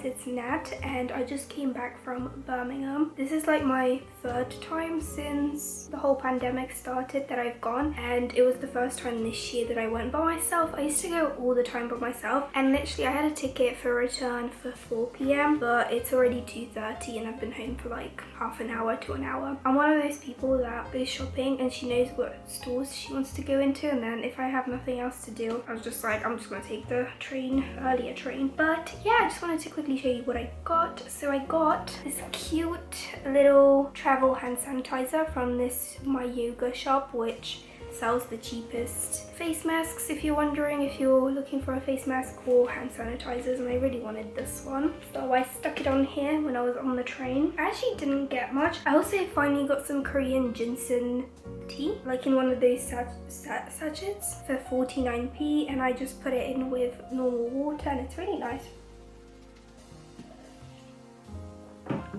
it's Nat and I just came back from Birmingham. This is like my third time since the whole pandemic started that I've gone, and it was the first time this year that I went by myself. I used to go all the time by myself, and literally I had a ticket for return for 4 p.m. but it's already 2:30 and I've been home for like half an hour to an hour. I'm one of those people that goes shopping and she knows what stores she wants to go into, and then if I have nothing else to do, I was just like, I'm just gonna take the earlier train. But yeah, I just wanted to quickly show you what I got. So I got this cute little travel hand sanitizer from this My Yoga shop, which sells the cheapest face masks, if you're wondering if you're looking for a face mask or hand sanitizers, and I really wanted this one, so I stuck it on here when I was on the train. I actually didn't get much. I also finally got some Korean ginseng tea, like in one of those sachets for 49p, and I just put it in with normal water and it's really nice.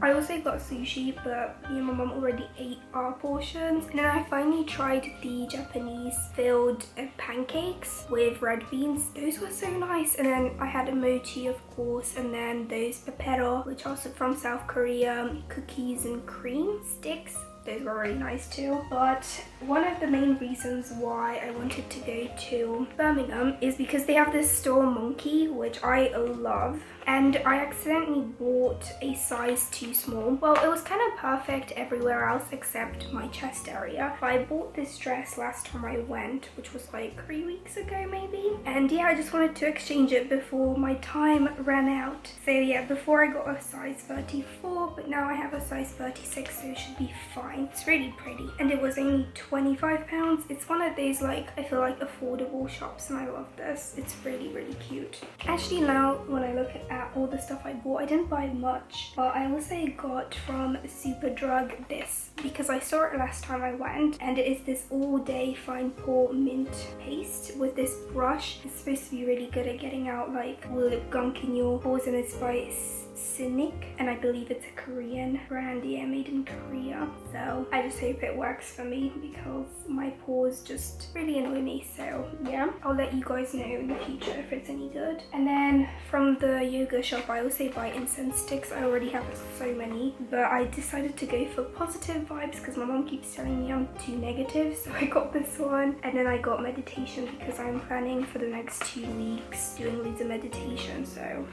I also got sushi, but me and my mum already ate our portions. And then I finally tried the Japanese filled pancakes with red beans. Those were so nice. And then I had a mochi, of course, and then those pepero, which are from South Korea, cookies and cream sticks. Those were really nice too. But one of the main reasons why I wanted to go to Birmingham is because they have this store Monkey, which I love, and I accidentally bought a size too small. Well, it was kind of perfect everywhere else except my chest area. But I bought this dress last time I went, which was like 3 weeks ago maybe, and yeah, I just wanted to exchange it before my time ran out. So yeah, before I got a size 34, but now I have a size 36, so it should be fine. It's really pretty, and it was only £25. It's one of those, like, I feel like affordable shops, and I love this. It's really, really cute. Actually, now when I look at all the stuff I bought, I didn't buy much, but I also got from Superdrug this because I saw it last time I went, and it is this all day fine pore mint paste with this brush. It's supposed to be really good at getting out like all the gunk in your pores, and it's by Cynic, and I believe it's a Korean brand, yeah, made in Korea. So I just hope it works for me because my pores just really annoy me. So yeah, I'll let you guys know in the future if it's any good. And then from the yoga shop, I also buy incense sticks. I already have so many, but I decided to go for positive vibes because my mom keeps telling me I'm too negative, so I got this one. And then I got meditation because I'm planning for the next 2 weeks doing loads of meditation, so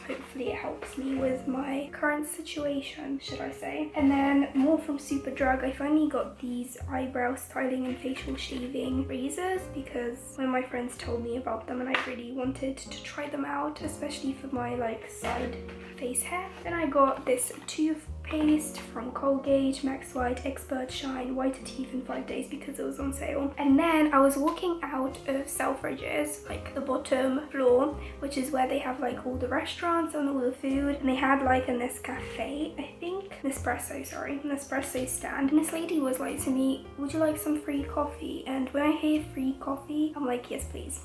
hopefully it helps me with my current situation, should I say. And then more from Superdrug, I finally got these eyebrow styling and facial shaving razors because one of my friends told me about them and I really wanted to try them out, especially for my like side face hair. Then I got this toothpaste from Colgate, Max White Expert Shine Whiter Teeth in 5 days because it was on sale. And then I was walking out of Selfridges, like the bottom floor, which is where they have like all the restaurants and all the food, and they had like a Nescafe, I think, Nespresso stand, and this lady was like to me, would you like some free coffee? And when I hear free coffee, I'm like, yes please.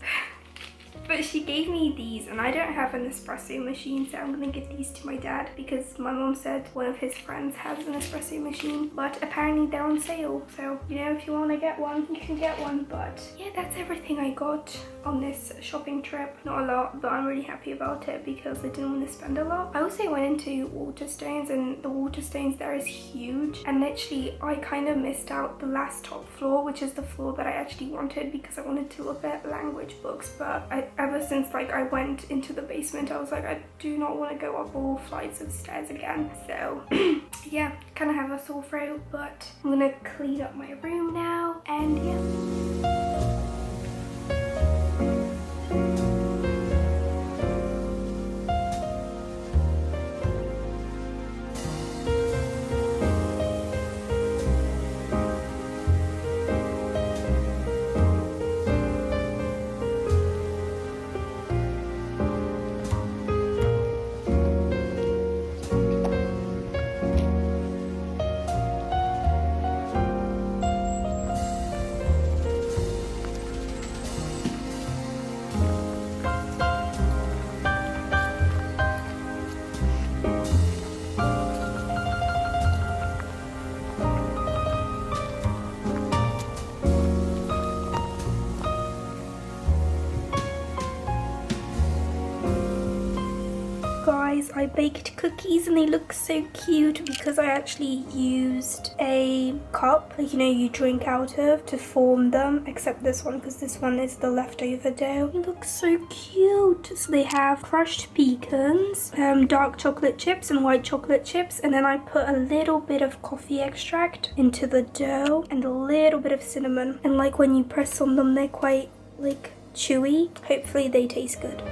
But she gave me these, and I don't have an espresso machine, so I'm gonna give these to my dad because my mom said one of his friends has an espresso machine, but apparently they're on sale. So, you know, if you want to get one, you can get one. But yeah, that's everything I got on this shopping trip. Not a lot, but I'm really happy about it because I didn't want to spend a lot. I also went into Waterstones, and the Waterstones there is huge, and literally I kind of missed out the last top floor, which is the floor that I actually wanted because I wanted to look at language books. But ever since like I went into the basement, I was like, I do not want to go up all flights of stairs again. So yeah, kind of have a sore throat, but I'm gonna clean up my room now, and yeah. guys, I baked cookies and they look so cute because I actually used a cup, like you know you drink out of, to form them, except this one because this one is the leftover dough. It looks so cute. So they have crushed pecans, dark chocolate chips and white chocolate chips, and then I put a little bit of coffee extract into the dough and a little bit of cinnamon, and like when you press on them they're quite like chewy. Hopefully they taste good.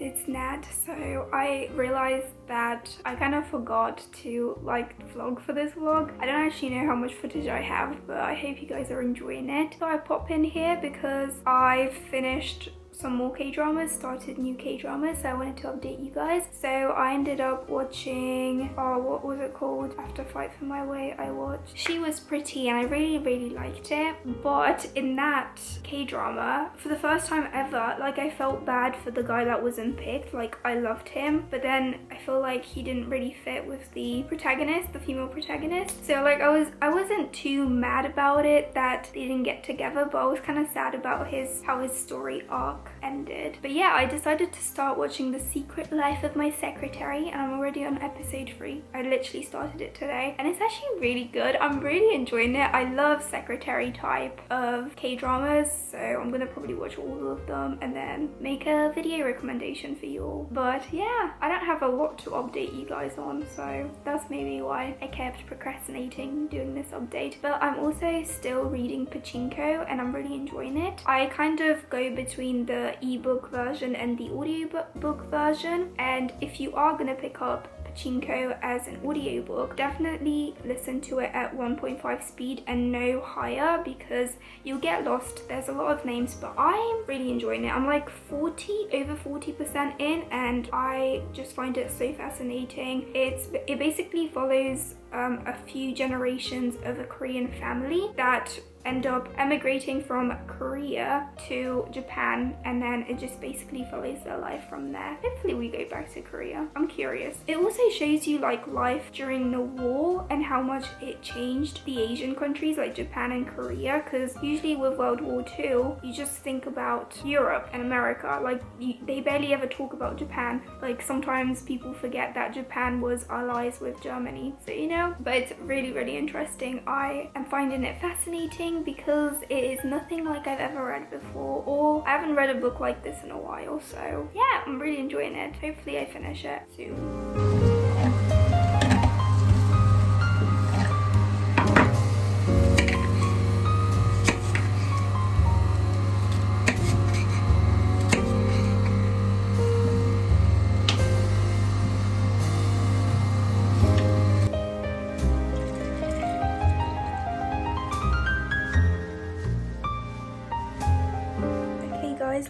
It's Nat. So I realized that I kind of forgot to like vlog for this vlog. I don't actually know how much footage I have, but I hope you guys are enjoying it. So I pop in here because I finished some more K-dramas, started new K-dramas, so I wanted to update you guys. So I ended up watching, what was it called? After Fight for My Way, I watched She Was Pretty, and I really liked it. But in that K-drama, for the first time ever, like I felt bad for the guy that wasn't picked. Like I loved him, but then I feel like he didn't really fit with the protagonist, the female protagonist. So like I wasn't too mad about it that they didn't get together, but I was kind of sad about how his story arc ended. But yeah, I decided to start watching The Secret Life of My Secretary, and I'm already on episode 3. I literally started it today and it's actually really good. I'm really enjoying it. I love secretary type of K-dramas, so I'm gonna probably watch all of them and then make a video recommendation for you all. But yeah, I don't have a lot to update you guys on, so that's maybe why I kept procrastinating doing this update. But I'm also still reading Pachinko and I'm really enjoying it. I kind of go between the ebook version and the audiobook version, and if you are gonna pick up Pachinko as an audiobook, definitely listen to it at 1.5 speed and no higher because you'll get lost. There's a lot of names, but I'm really enjoying it. I'm like over 40% in, and I just find it so fascinating. It basically follows a few generations of a Korean family that end up emigrating from Korea to Japan, and then it just basically follows their life from there. Hopefully we go back to Korea. I'm curious. It also shows you like life during the war and how much it changed the Asian countries like Japan and Korea, because usually with World War II you just think about Europe and America. Like they barely ever talk about Japan. Like sometimes people forget that Japan was allies with Germany, so you know. But it's really interesting. I am finding it fascinating because it is nothing like I've ever read before, or I haven't read a book like this in a while. So yeah, I'm really enjoying it. Hopefully I finish it soon.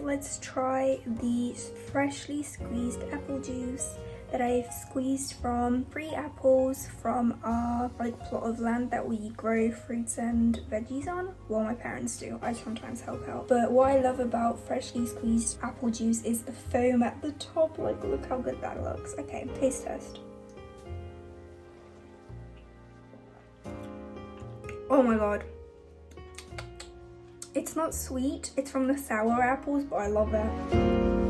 Let's try the freshly squeezed apple juice that I've squeezed from 3 apples from our like plot of land that we grow fruits and veggies on. Well, my parents do. I sometimes help out. But what I love about freshly squeezed apple juice is the foam at the top. Like, look how good that looks. Okay, taste test. Oh my god. It's not sweet, it's from the sour apples, but I love it.